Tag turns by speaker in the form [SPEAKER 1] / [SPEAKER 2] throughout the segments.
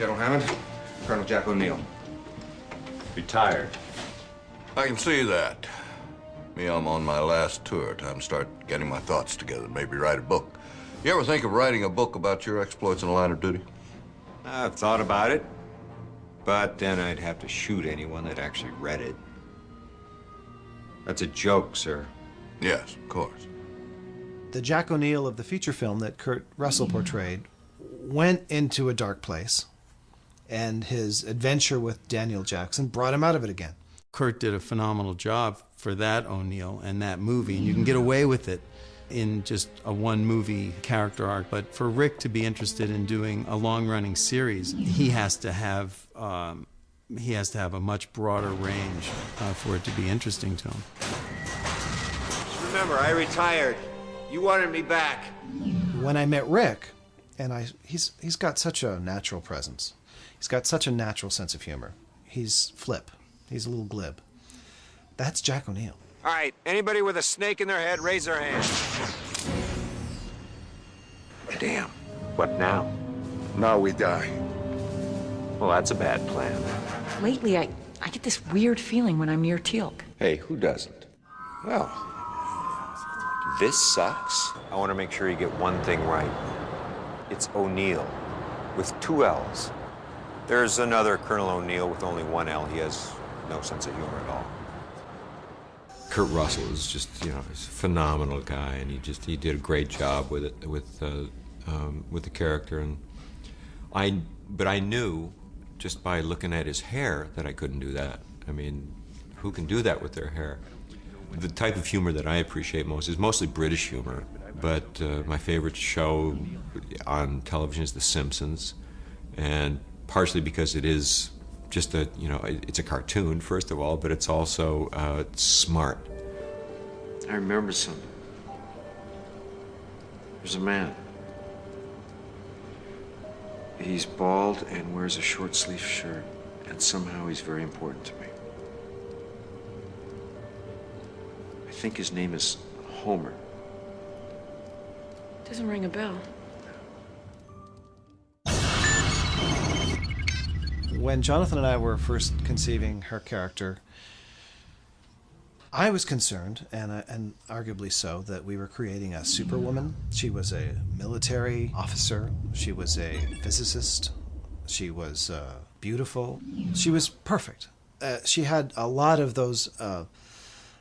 [SPEAKER 1] General Hammond, Colonel Jack O'Neill.
[SPEAKER 2] Retired.
[SPEAKER 3] I can see that. Me, I'm on my last tour. Time to start getting my thoughts together, maybe write a book. You ever think of writing a book about your exploits in the line of duty?
[SPEAKER 1] I've thought about it, but then I'd have to shoot anyone that actually read it. That's a joke, sir.
[SPEAKER 3] Yes, of course.
[SPEAKER 4] The Jack O'Neill of the feature film that Kurt Russell portrayed went into a dark place, and his adventure with Daniel Jackson brought him out of it again.
[SPEAKER 5] Kurt did a phenomenal job for that O'Neill and that movie, and you can get away with it in just a one-movie character arc. But for Rick to be interested in doing a long-running series, he has to have a much broader range for it to be interesting to him.
[SPEAKER 1] Just remember, I retired. You wanted me back.
[SPEAKER 4] When I met Rick, and he's got such a natural presence. He's got such a natural sense of humor. He's flip. He's a little glib. That's Jack O'Neill.
[SPEAKER 1] All right, anybody with a snake in their head, raise their hand.
[SPEAKER 2] Damn. What now?
[SPEAKER 6] Now we die.
[SPEAKER 2] Well, that's a bad plan.
[SPEAKER 7] Lately, I get this weird feeling when I'm near Teal'c.
[SPEAKER 2] Hey, who doesn't? Well, this sucks.
[SPEAKER 1] I want to make sure you get one thing right. It's O'Neill, with 2 L's. There's another Colonel O'Neill with only 1 L. He has no sense of humor at all.
[SPEAKER 8] Kurt Russell is just, he's a phenomenal guy, and he did a great job with it, with the character. And but I knew just by looking at his hair that I couldn't do that. I mean, who can do that with their hair? The type of humor that I appreciate most is mostly British humor, but my favorite show on television is The Simpsons, and partially because it is just it's a cartoon, first of all, but it's also smart.
[SPEAKER 9] I remember something. There's a man. He's bald and wears a short-sleeved shirt, and somehow he's very important to me. I think his name is Homer.
[SPEAKER 7] Doesn't ring a bell.
[SPEAKER 4] When Jonathan and I were first conceiving her character, I was concerned, and arguably so, that we were creating a superwoman. She was a military officer. She was a physicist. She was beautiful. She was perfect. She had a lot of those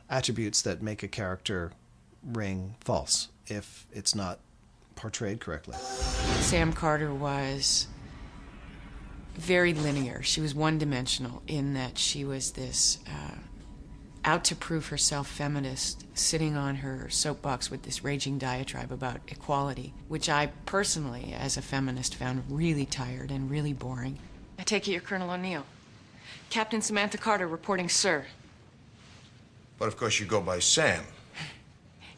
[SPEAKER 4] attributes that make a character ring false if it's not portrayed correctly.
[SPEAKER 7] Sam Carter was very linear. She was one-dimensional in that she was this out-to-prove herself feminist sitting on her soapbox with this raging diatribe about equality, which I personally, as a feminist, found really tired and really boring. I take it you're Colonel O'Neill. Captain Samantha Carter reporting, sir.
[SPEAKER 3] But of course you go by Sam.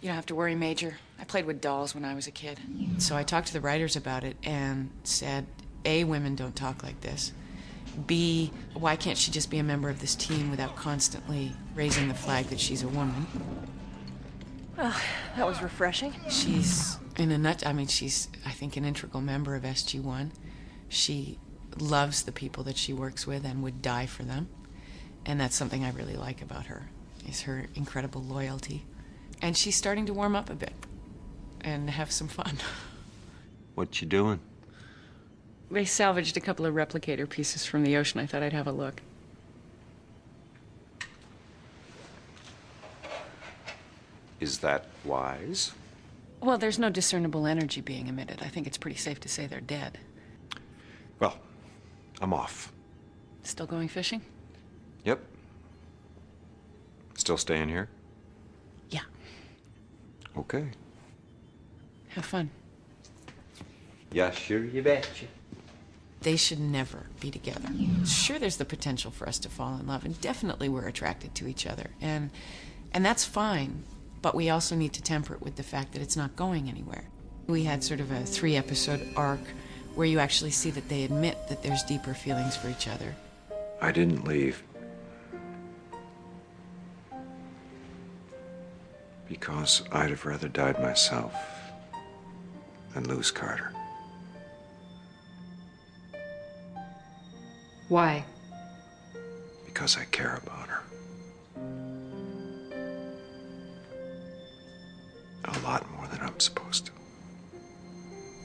[SPEAKER 7] You don't have to worry, Major. I played with dolls when I was a kid. So I talked to the writers about it and said, A, women don't talk like this. B, why can't she just be a member of this team without constantly raising the flag that she's a woman?
[SPEAKER 10] Well, that was refreshing.
[SPEAKER 7] She's she's, I think, an integral member of SG-1. She loves the people that she works with and would die for them. And that's something I really like about her, is her incredible loyalty. And she's starting to warm up a bit and have some fun.
[SPEAKER 9] What you doing?
[SPEAKER 7] They salvaged a couple of replicator pieces from the ocean. I thought I'd have a look.
[SPEAKER 2] Is that wise?
[SPEAKER 7] Well, there's no discernible energy being emitted. I think it's pretty safe to say they're dead.
[SPEAKER 2] Well, I'm off.
[SPEAKER 7] Still going fishing?
[SPEAKER 2] Yep. Still staying here?
[SPEAKER 7] Yeah.
[SPEAKER 2] Okay.
[SPEAKER 7] Have fun.
[SPEAKER 2] Yeah, sure, you betcha.
[SPEAKER 7] They should never be together. Sure, there's the potential for us to fall in love, and definitely we're attracted to each other, and that's fine, but we also need to temper it with the fact that it's not going anywhere. We had sort of a 3-episode arc where you actually see that they admit that there's deeper feelings for each other.
[SPEAKER 9] I didn't leave because I'd have rather died myself than lose Carter.
[SPEAKER 6] Why?
[SPEAKER 9] Because I care about her. A lot more than I'm supposed to.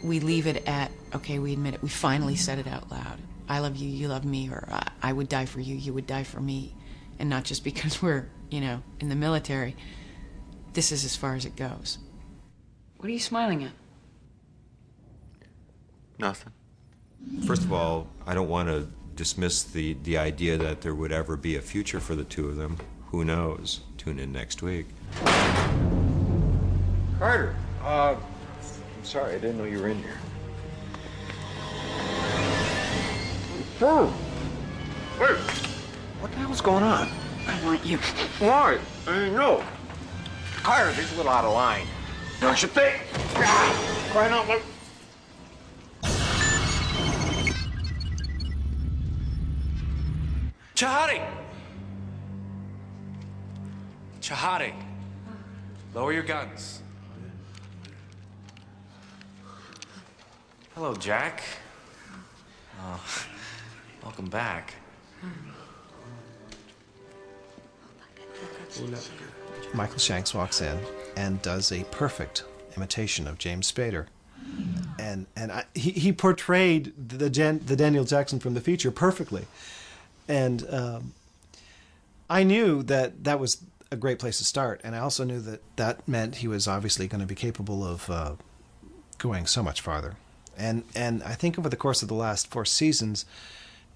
[SPEAKER 7] We leave it at, okay, we admit it. We finally said it out loud. I love you, you love me, or I would die for you, you would die for me. And not just because we're, you know, in the military. This is as far as it goes.
[SPEAKER 6] What are you smiling at?
[SPEAKER 2] Nothing.
[SPEAKER 8] First of all, I don't want to dismiss the idea that there would ever be a future for the two of them. Who knows? Tune in next week.
[SPEAKER 9] Carter, I'm sorry, I didn't know you were in here. Wait, what the hell's going on?
[SPEAKER 6] I want you.
[SPEAKER 9] Why? I didn't know. Carter, this is a little out of line. Don't you think? Crying out loud.
[SPEAKER 11] Chahadi! Chahadi! Lower your guns. Hello, Jack. Oh, welcome back.
[SPEAKER 4] Michael Shanks walks in and does a perfect imitation of James Spader. And he portrayed the Daniel Jackson from the feature perfectly. And I knew that was a great place to start. And I also knew that meant he was obviously going to be capable of going so much farther. And I think over the course of the last 4 seasons,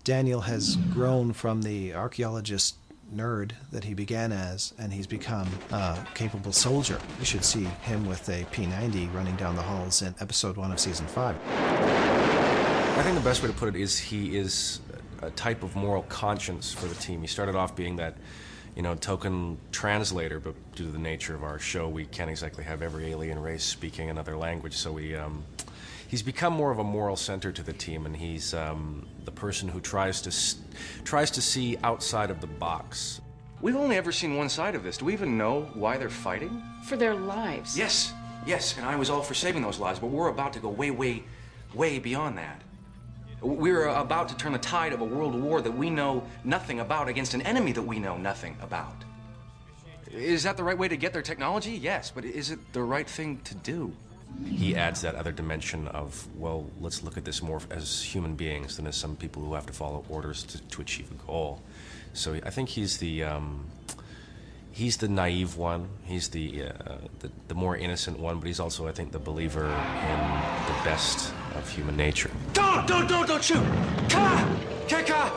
[SPEAKER 4] Daniel has grown from the archaeologist nerd that he began as, and he's become a capable soldier. You should see him with a P90 running down the halls in episode 1 of season 5.
[SPEAKER 12] I think the best way to put it is he is a type of moral conscience for the team. He started off being that, you know, token translator, but due to the nature of our show, we can't exactly have every alien race speaking another language, so he's become more of a moral center to the team, and he's the person who tries to see outside of the box. We've only ever seen one side of this. Do we even know why they're fighting?
[SPEAKER 6] For their lives.
[SPEAKER 12] Yes, and I was all for saving those lives, but we're about to go way, way, way beyond that. We're about to turn the tide of a world war that we know nothing about against an enemy that we know nothing about. Is that the right way to get their technology? Yes, but is it the right thing to do? He adds that other dimension of, well, let's look at this more as human beings than as some people who have to follow orders to achieve a goal. So I think he's the naive one. He's the more innocent one, but he's also, I think, the believer in the best of human nature.
[SPEAKER 11] Don't shoot! Ka! Ka!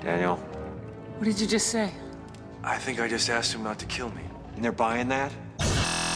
[SPEAKER 9] Daniel,
[SPEAKER 6] What did you just say?
[SPEAKER 12] I think I just asked him not to kill me.
[SPEAKER 9] and they're buying that?